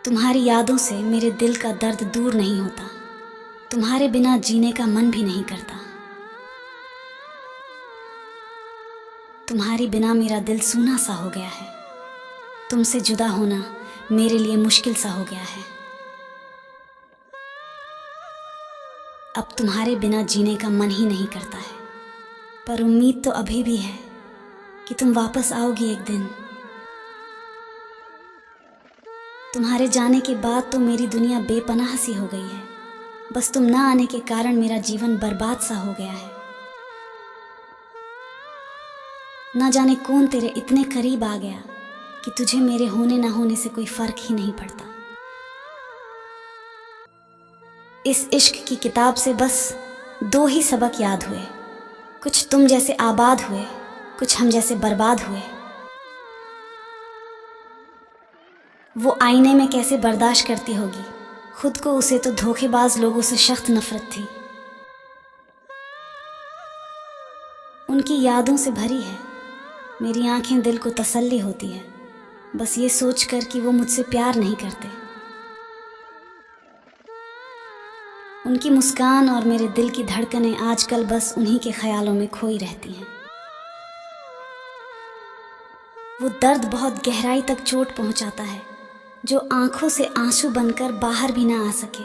तुम्हारी यादों से मेरे दिल का दर्द दूर नहीं होता। तुम्हारे बिना जीने का मन भी नहीं करता। तुम्हारे बिना मेरा दिल सूना सा हो गया है। तुमसे जुदा होना मेरे लिए मुश्किल सा हो गया है। अब तुम्हारे बिना जीने का मन ही नहीं करता है। पर उम्मीद तो अभी भी है कि तुम वापस आओगी एक दिन। तुम्हारे जाने के बाद तो मेरी दुनिया बेपनाह सी हो गई है। बस तुम ना आने के कारण मेरा जीवन बर्बाद सा हो गया है। ना जाने कौन तेरे इतने करीब आ गया कि तुझे मेरे होने ना होने से कोई फर्क ही नहीं पड़ता। इस इश्क की किताब से बस 2 ही सबक याद हुए। कुछ तुम जैसे आबाद हुए, कुछ हम जैसे बर्बाद हुए। वो आईने में कैसे बर्दाश्त करती होगी खुद को, उसे तो धोखेबाज लोगों से सख्त नफरत थी। उनकी यादों से भरी है मेरी आंखें, दिल को तसल्ली होती है बस ये सोचकर कि वो मुझसे प्यार नहीं करते। उनकी मुस्कान और मेरे दिल की धड़कनें आजकल बस उन्हीं के ख्यालों में खोई रहती हैं। वो दर्द बहुत गहराई तक चोट पहुंचाता है जो आंखों से आंसू बनकर बाहर भी ना आ सके।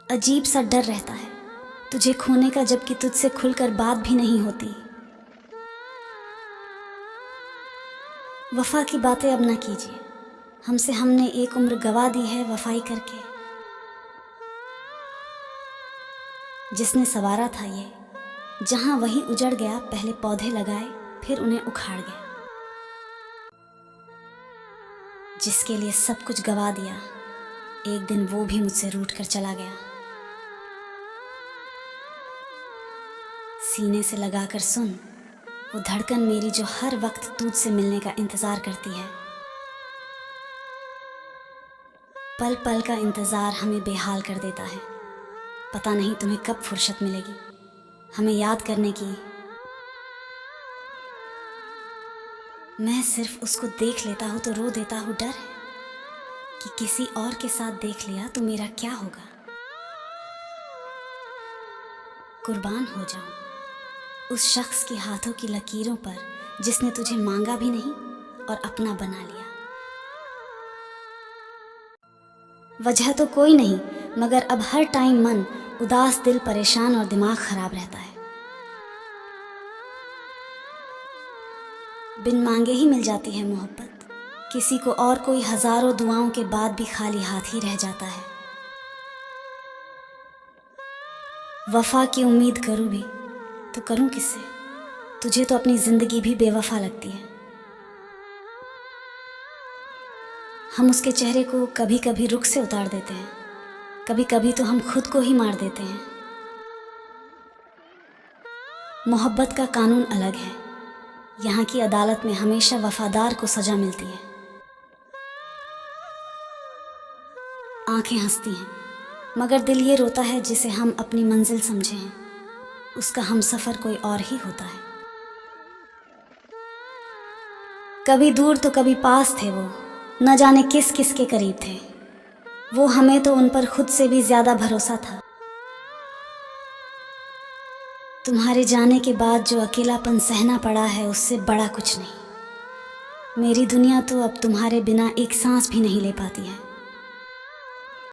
अजीब सा डर रहता है तुझे खोने का, जबकि तुझसे खुलकर बात भी नहीं होती। वफा की बातें अब ना कीजिए हमसे, हमने एक उम्र गवा दी है वफाई करके। जिसने सवारा था ये जहां वही उजड़ गया। पहले पौधे लगाए फिर उन्हें उखाड़ गया। जिसके लिए सब कुछ गवा दिया एक दिन वो भी मुझसे रूठ कर चला गया। सीने से लगाकर सुन वो धड़कन मेरी जो हर वक्त तुझसे मिलने का इंतजार करती है। पल पल का इंतजार हमें बेहाल कर देता है। पता नहीं तुम्हें कब फुर्सत मिलेगी हमें याद करने की। मैं सिर्फ उसको देख लेता हूँ तो रो देता हूँ। डर है कि किसी और के साथ देख लिया तो मेरा क्या होगा। कुर्बान हो जाऊं उस शख्स के हाथों की लकीरों पर जिसने तुझे मांगा भी नहीं और अपना बना लिया। वजह तो कोई नहीं मगर अब हर टाइम मन उदास, दिल परेशान और दिमाग खराब रहता है। बिन मांगे ही मिल जाती है मोहब्बत, किसी को और कोई हजारों दुआओं के बाद भी खाली हाथ ही रह जाता है। वफा की उम्मीद करूं भी तो करूं किससे, तुझे तो अपनी जिंदगी भी बेवफा लगती है। हम उसके चेहरे को कभी कभी रुख से उतार देते हैं, कभी कभी तो हम खुद को ही मार देते हैं। मोहब्बत का कानून अलग है, यहाँ की अदालत में हमेशा वफादार को सजा मिलती है। आंखें हंसती हैं मगर दिल ये रोता है जिसे हम अपनी मंजिल समझे हैं उसका हमसफर कोई और ही होता है। कभी दूर तो कभी पास थे वो, न जाने किस किस के करीब थे वो। हमें तो उन पर खुद से भी ज्यादा भरोसा था। तुम्हारे जाने के बाद जो अकेलापन सहना पड़ा है उससे बड़ा कुछ नहीं। मेरी दुनिया तो अब तुम्हारे बिना एक सांस भी नहीं ले पाती है।